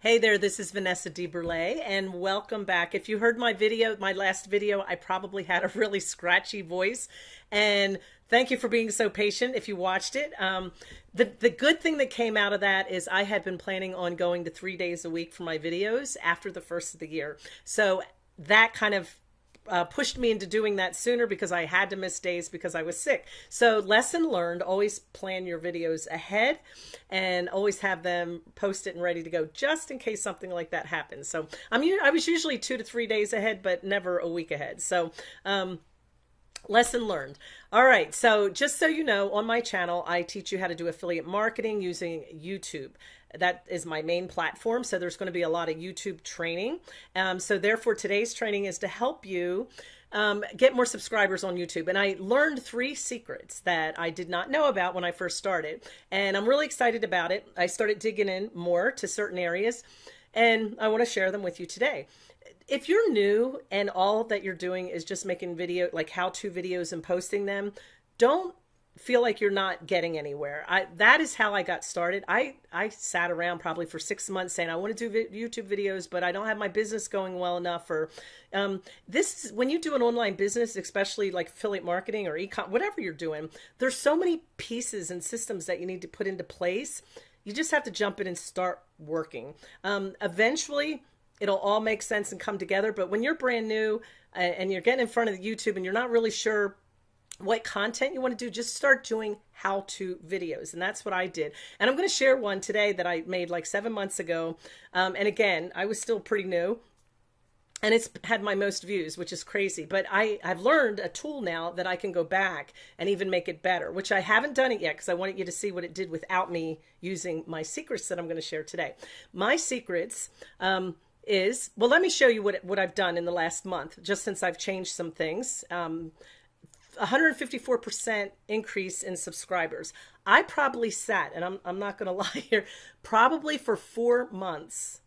Hey there, this is Vanessa Deburlet, and welcome back. If you heard my last video, I probably had a really scratchy voice, and thank you for being so patient if you watched it. The good thing that came out of that is I had been planning on going to 3 days a week for my videos after the first of the year. So that kind of pushed me into doing that sooner because I had to miss days because I was sick. So lesson learned, always plan your videos ahead and always have them posted and ready to go just in case something like that happens. So I was usually 2 to 3 days ahead, but never a week ahead. So lesson learned. All right, so just so you know, on my channel, I teach you how to do affiliate marketing using YouTube. That is my main platform, so there's going to be a lot of YouTube training. So therefore, today's training is to help you get more subscribers on YouTube. And I learned 3 secrets that I did not know about when I first started, and I'm really excited about it. I started digging in more to certain areas, and I want to share them with you today. If you're new and all that you're doing is just making video, like how-to videos and posting them, don't feel like you're not getting anywhere. That is how I got started. I sat around probably for 6 months saying I want to do YouTube videos, but I don't have my business going well enough. Or this is when you do an online business, especially like affiliate marketing or e-com, whatever you're doing, there's so many pieces and systems that you need to put into place. You just have to jump in and start working. Eventually, it'll all make sense and come together. But when you're brand new and you're getting in front of the YouTube and you're not really sure what content you want to do, just start doing how-to videos. And that's what I did. And I'm going to share one today that I made like 7 months ago. And again, I was still pretty new. And it's had my most views, which is crazy. But I've learned a tool now that I can go back and even make it better, which I haven't done it yet because I wanted you to see what it did without me using my secrets that I'm going to share today. My secrets well, let me show you what I've done in the last month, just since I've changed some things. 154% increase in subscribers. I probably sat, and I'm not going to lie here, probably for 4 months.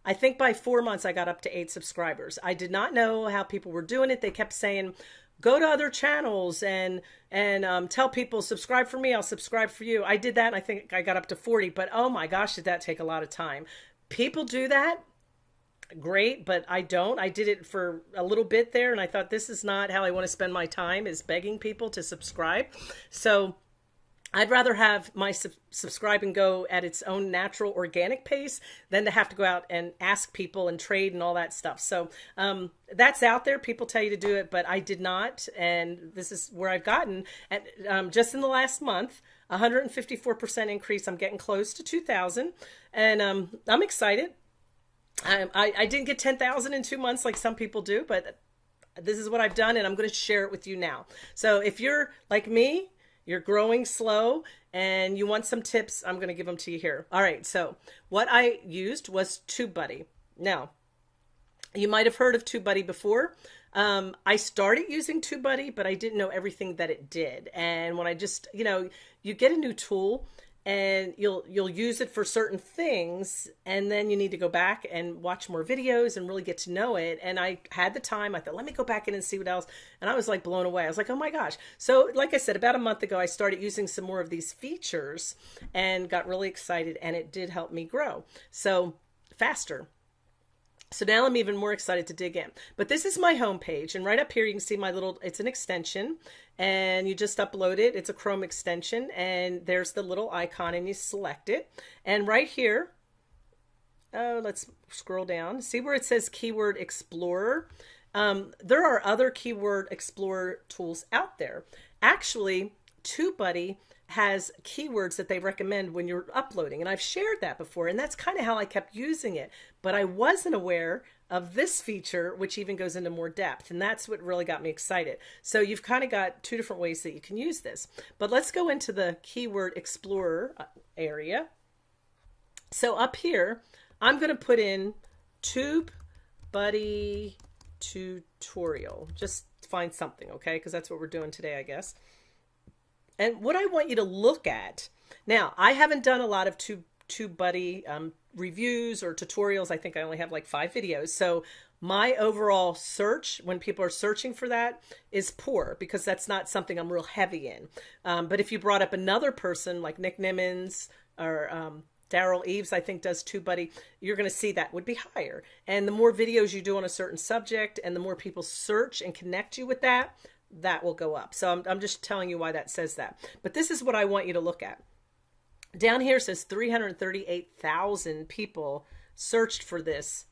I think by 4 months I got up to 8 subscribers. I did not know how people were doing it. They kept saying, go to other channels and tell people, subscribe for me, I'll subscribe for you. I did that, and I think I got up to 40, but oh my gosh, did that take a lot of time. People do that. Great, but I don't. I did it for a little bit there, and I thought this is not how I want to spend my time, is begging people to subscribe. So I'd rather have my subscribe and go at its own natural organic pace than to have to go out and ask people and trade and all that stuff. So that's out there. People tell you to do it, but I did not. And this is where I've gotten. And just in the last month, 154% increase. I'm getting close to 2,000, and I'm excited. I didn't get 10,000 in 2 months like some people do, but this is what I've done, and I'm going to share it with you now. So if you're like me, you're growing slow and you want some tips, I'm going to give them to you here. All right, so what I used was Tubebuddy. Now, you might have heard of Tubebuddy before. I started using Tubebuddy, but I didn't know everything that it did. And when I just, you get a new tool, and you'll use it for certain things, and then you need to go back and watch more videos and really get to know it. And I had the time. I thought, let me go back in and see what else. And I was like blown away. I was like, oh my gosh. So like I said, about a month ago, I started using some more of these features and got really excited, and it did help me grow so faster. So now I'm even more excited to dig in. But this is my homepage, and right up here you can see my little, it's an extension, and you just upload it. It's a Chrome extension, and there's the little icon, and you select it. And right here, let's scroll down. See where it says Keyword Explorer? There are other Keyword Explorer tools out there. Actually, Tubebuddy has keywords that they recommend when you're uploading, and I've shared that before, and that's kind of how I kept using it. But I wasn't aware of this feature, which even goes into more depth, and that's what really got me excited. So you've kind of got 2 different ways that you can use this. But let's go into the Keyword Explorer area. So up here, I'm going to put in Tubebuddy tutorial. Just find something, okay? Because that's what we're doing today, I guess. And what I want you to look at, now, I haven't done a lot of Tubebuddy reviews or tutorials. I think I only have like 5 videos. So my overall search, when people are searching for that, is poor because that's not something I'm real heavy in. But if you brought up another person like Nick Nimmons or Daryl Eves, I think, does Tubebuddy, you're going to see that would be higher. And the more videos you do on a certain subject and the more people search and connect you with that, that will go up. So I'm just telling you why that says that. But this is what I want you to look at. Down here it says 338,000 people searched for this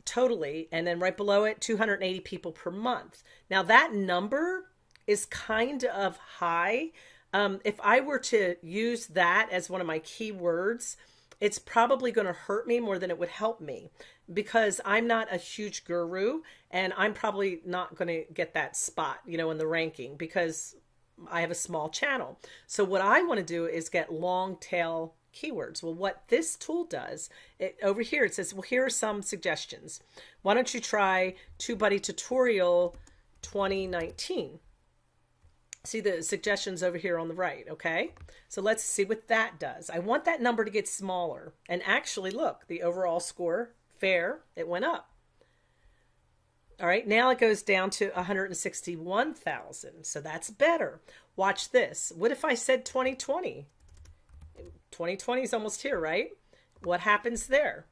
totally. And then right below it, 280 people per month. Now that number is kind of high. If I were to use that as one of my keywords, it's probably going to hurt me more than it would help me, because I'm not a huge guru and I'm probably not going to get that spot, you know, in the ranking, because I have a small channel. So what I want to do is get long tail keywords. Well, what this tool does, over here, it says, well, here are some suggestions. Why don't you try Tubebuddy tutorial 2019? See the suggestions over here on the right. Okay, so let's see what that does. I want that number to get smaller. And actually, look, the overall score, fair, it went up. All right, now it goes down to 161,000. So that's better. Watch this. What if I said 2020? 2020 is almost here, right? What happens there?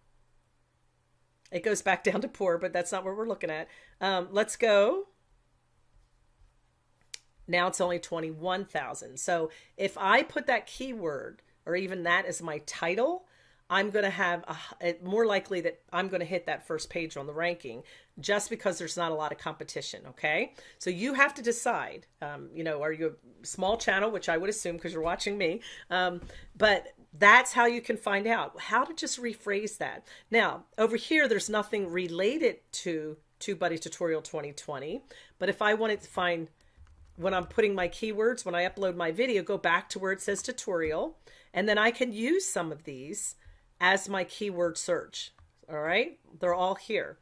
It goes back down to poor, but that's not what we're looking at. Let's go. Now it's only 21,000. So if I put that keyword or even that as my title, I'm going to have more likely that I'm going to hit that first page on the ranking, just because there's not a lot of competition. Okay. So you have to decide, you know, are you a small channel, which I would assume because you're watching me. But that's how you can find out how to just rephrase that. Now over here, there's nothing related to Tubebuddy tutorial 2020. But if I wanted to find, when I'm putting my keywords, when I upload my video, go back to where it says tutorial, and then I can use some of these as my keyword search. All right. They're all here.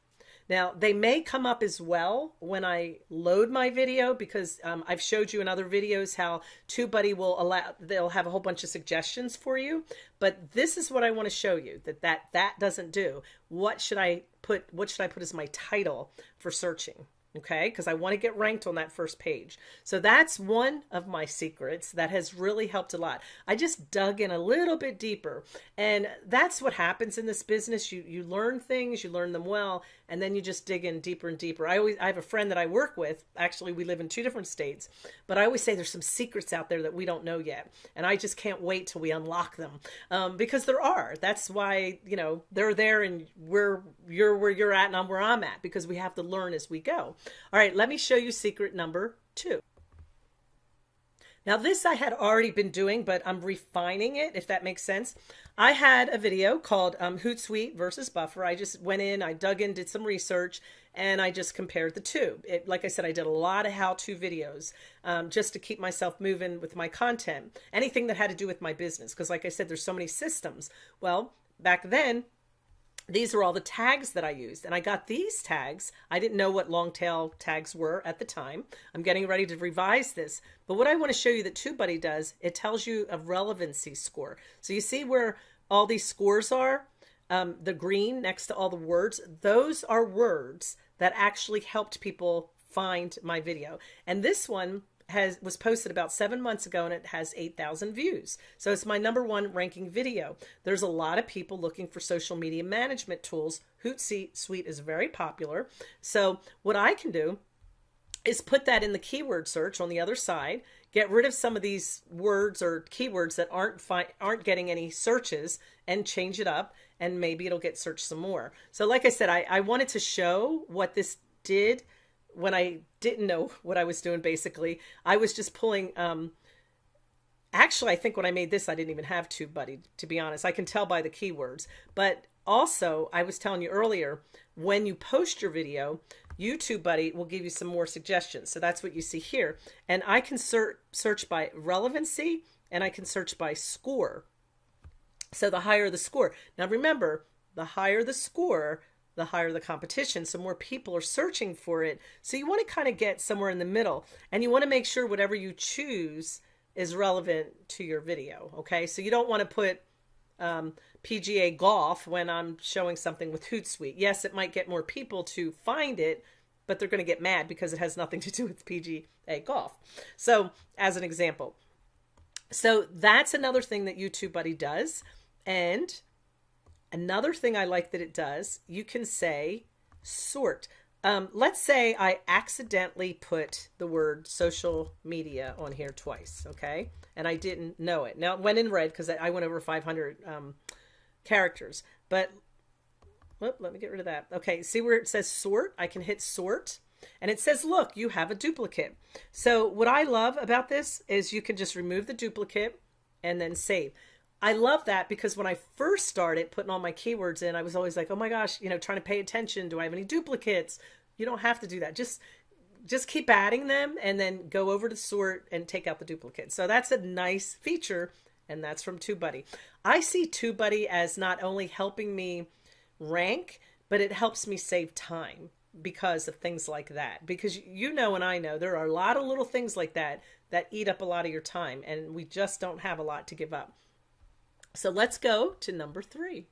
Now they may come up as well when I load my video, because I've showed you in other videos how Tubebuddy will allow, they'll have a whole bunch of suggestions for you, but this is what I want to show you that doesn't do. What should I put as my title for searching? Okay, because I want to get ranked on that first page. So that's one of my secrets that has really helped a lot. I just dug in a little bit deeper, and that's what happens in this business. You learn things, you learn them well, and then you just dig in deeper and deeper. I have a friend that I work with. Actually, we live in 2 different states, but I always say there's some secrets out there that we don't know yet, and I just can't wait till we unlock them, because there are. That's why, you know, they're there, and you're where you're at and I'm where I'm at, because we have to learn as we go. All right, let me show you secret number 2. Now this I had already been doing, but I'm refining it, if that makes sense. I had a video called Hootsuite versus Buffer. I just went in, I dug in, did some research, and I just compared the two. Like I said, I did a lot of how-to videos just to keep myself moving with my content. Anything that had to do with my business, because like I said, there's so many systems. Well, back then, these are all the tags that I used, and I got these tags. I didn't know what long tail tags were at the time. I'm getting ready to revise this, but what I want to show you that Tubebuddy does, it tells you a relevancy score. So you see where all these scores are, the green next to all the words, those are words that actually helped people find my video. And this one was posted about 7 months ago, and it has 8,000 views. So it's my #1 ranking video. There's a lot of people looking for social media management tools. Hootsuite is very popular. So what I can do is put that in the keyword search on the other side, get rid of some of these words or keywords that aren't getting any searches, and change it up, and maybe it'll get searched some more. So like I said, I wanted to show what this did when I didn't know what I was doing. Basically, I was just pulling, actually, I think when I made this, I didn't even have Tubebuddy, to be honest. I can tell by the keywords. But also, I was telling you earlier, when you post your video, Tubebuddy will give you some more suggestions. So that's what you see here. And I can search by relevancy, and I can search by score. So the higher the score. Now remember, the higher the score, the higher the competition, so more people are searching for it. So you want to kind of get somewhere in the middle, and you want to make sure whatever you choose is relevant to your video. Okay, so you don't want to put PGA golf when I'm showing something with Hootsuite. Yes, it might get more people to find it, but they're going to get mad because it has nothing to do with PGA golf. So as an example, So that's another thing that YouTubeBuddy does. And another thing I like that it does, you can say sort. Let's say I accidentally put the word social media on here twice, okay? And I didn't know it. Now it went in red because I went over 500 characters. But let me get rid of that. Okay, see where it says sort? I can hit sort. And it says, look, you have a duplicate. So what I love about this is you can just remove the duplicate and then save. I love that because when I first started putting all my keywords in, I was always like, oh my gosh, you know, trying to pay attention. Do I have any duplicates? You don't have to do that. Just keep adding them and then go over to sort and take out the duplicates. So that's a nice feature, and that's from Tubebuddy. I see Tubebuddy as not only helping me rank, but it helps me save time because of things like that. Because you know and I know there are a lot of little things like that that eat up a lot of your time, and we just don't have a lot to give up. So let's go to number 3.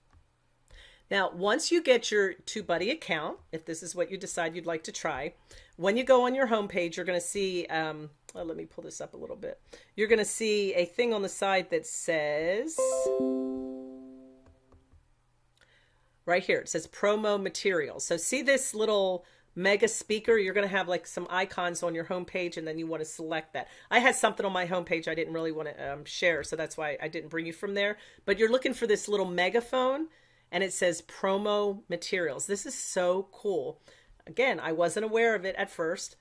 Now, once you get your Tubebuddy account, if this is what you decide you'd like to try, when you go on your homepage, you're going to see, let me pull this up a little bit. You're going to see a thing on the side that says, right here, it says promo materials. So see this little mega speaker? You're going to have like some icons on your homepage, and then you want to select that. I had something on my homepage I didn't really want to share, so that's why I didn't bring you from there. But you're looking for this little megaphone, and it says promo materials. This is so cool. Again, I wasn't aware of it at first.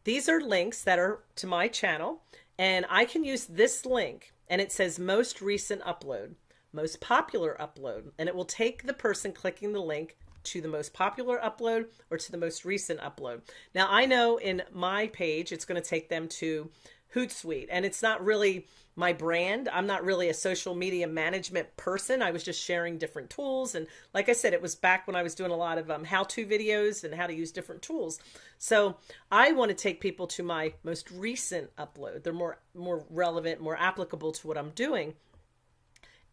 These are links that are to my channel, and I can use this link, and it says most recent upload, most popular upload, and it will take the person clicking the link to the most popular upload or to the most recent upload. Now, I know in my page, it's going to take them to Hootsuite, and it's not really my brand. I'm not really a social media management person. I was just sharing different tools. And like I said, it was back when I was doing a lot of how-to videos and how to use different tools. So I want to take people to my most recent upload. They're more relevant, more applicable to what I'm doing.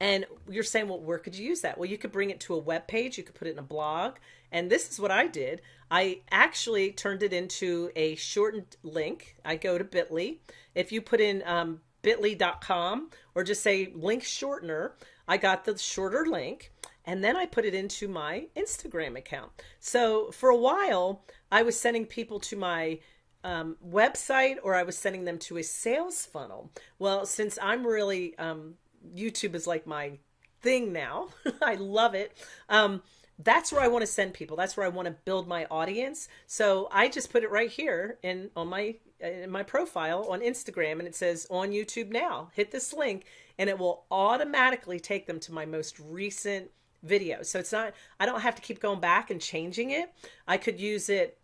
And you're saying, well, where could you use that? Well, you could bring it to a web page. You could put it in a blog. And this is what I did. I actually turned it into a shortened link. I go to Bitly. If you put in bit.ly.com or just say link shortener, I got the shorter link. And then I put it into my Instagram account. So for a while, I was sending people to my website, or I was sending them to a sales funnel. Well, since I'm really... YouTube is like my thing now. I love it. That's where I want to send people. That's where I want to build my audience. So I just put it right here in my profile on Instagram, and it says on YouTube now. Hit this link, and it will automatically take them to my most recent video. So it's not, I don't have to keep going back and changing it. I could use it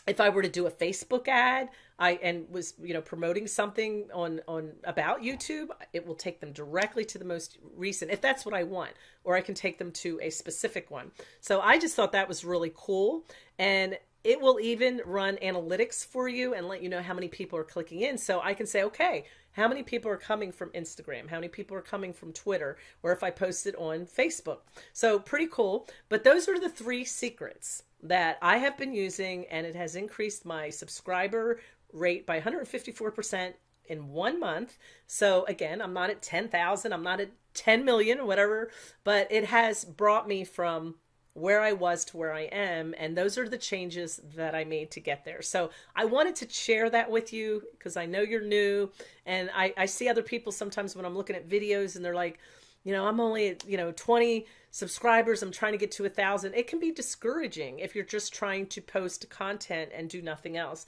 if I were to do a Facebook ad, and was, you know, promoting something on about YouTube, it will take them directly to the most recent, if that's what I want, or I can take them to a specific one. So I just thought that was really cool. And it will even run analytics for you and let you know how many people are clicking in. So I can say, okay, how many people are coming from Instagram? How many people are coming from Twitter? Or if I post it on Facebook. So pretty cool. But those are the 3 secrets that I have been using, and it has increased my subscriber rate by 154% in 1 month. So again, I'm not at 10,000, I'm not at 10 million or whatever, but it has brought me from where I was to where I am. And those are the changes that I made to get there. So I wanted to share that with you because I know you're new, and I see other people sometimes when I'm looking at videos and they're like, you know, I'm only at, 20 subscribers. I'm trying to get to 1,000. It can be discouraging if you're just trying to post content and do nothing else.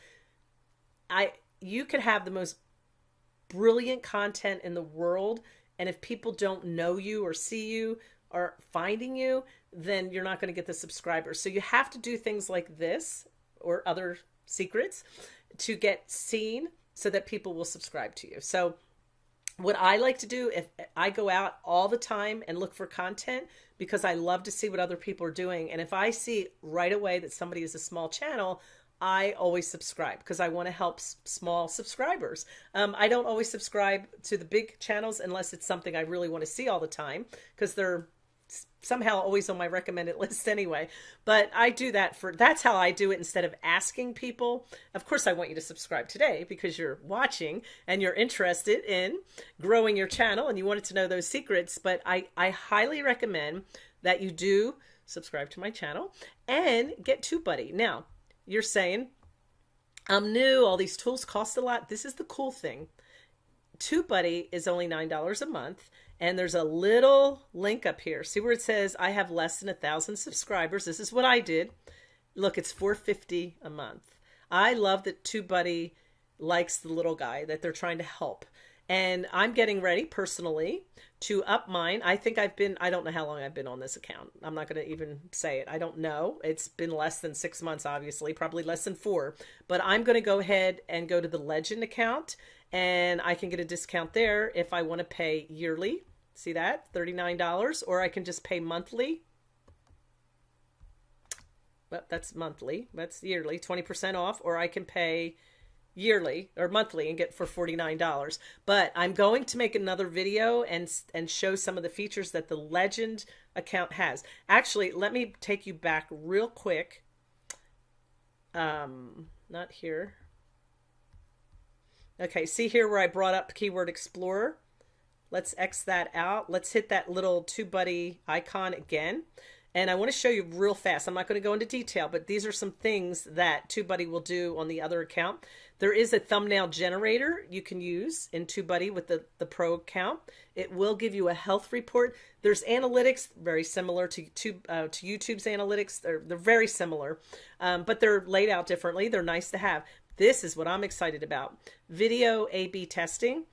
You could have the most brilliant content in the world, and if people don't know you or see you or finding you, then you're not going to get the subscribers. So you have to do things like this or other secrets to get seen so that people will subscribe to you. So what I like to do, if I go out all the time and look for content, because I love to see what other people are doing. And if I see right away that somebody is a small channel, I always subscribe because I want to help small subscribers. I don't always subscribe to the big channels unless it's something I really want to see all the time, because they're somehow always on my recommended list anyway. But I do that that's how I do it instead of asking people. Of course, I want you to subscribe today because you're watching and you're interested in growing your channel and you wanted to know those secrets. But I highly recommend that you do subscribe to my channel and get Tubebuddy. Now, you're saying, I'm new, all these tools cost a lot. This is the cool thing. Tubebuddy is only $9 a month. And there's a little link up here. See where it says, I have less than 1,000 subscribers. This is what I did. Look, it's $4.50 a month. I love that Tubebuddy likes the little guy, that they're trying to help. And I'm getting ready personally to up mine. I think I don't know how long I've been on this account. I'm not going to even say it. I don't know. It's been less than 6 months, obviously, probably less than 4. But I'm going to go ahead and go to the Legend account, and I can get a discount there if I want to pay yearly. See that? $39. Or I can just pay monthly. Well, that's monthly. That's yearly. 20% off. Or I can pay yearly or monthly and get for $49. But I'm going to make another video and show some of the features that the Legend account has. Actually, let me take you back real quick. Not here. Okay, see here where I brought up Keyword Explorer? Let's X that out. Let's hit that little Tubebuddy icon again. And I want to show you real fast. I'm not going to go into detail, but these are some things that Tubebuddy will do on the other account. There is a thumbnail generator you can use in Tubebuddy with the Pro account. It will give you a health report. There's analytics, very similar to YouTube's analytics. They're very similar, but they're laid out differently. They're nice to have. This is what I'm excited about. Video A/B testing.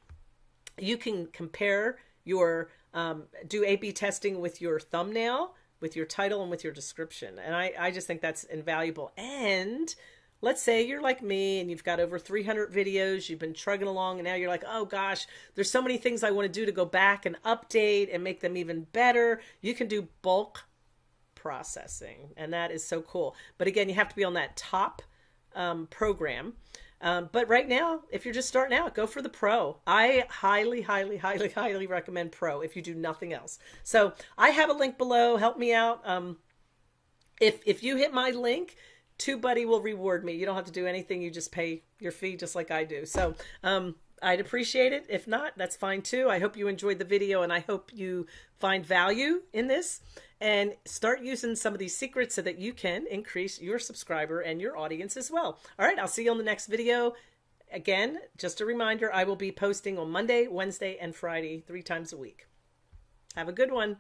You can compare your, do A/B testing with your thumbnail, with your title, and with your description. And I just think that's invaluable. And let's say you're like me and you've got over 300 videos, you've been trugging along, and now you're like, oh gosh, there's so many things I want to do to go back and update and make them even better. You can do bulk processing, and that is so cool. But again, you have to be on that top program. But right now, if you're just starting out, go for the Pro. I highly, highly, highly, highly recommend Pro if you do nothing else. So I have a link below. Help me out. If you hit my link, Tubebuddy will reward me. You don't have to do anything. You just pay your fee just like I do. So I'd appreciate it. If not, that's fine too. I hope you enjoyed the video, and I hope you find value in this and start using some of these secrets so that you can increase your subscriber and your audience as well. All right, I'll see you on the next video. Again, just a reminder, I will be posting on Monday, Wednesday, and Friday 3 times a week. Have a good one.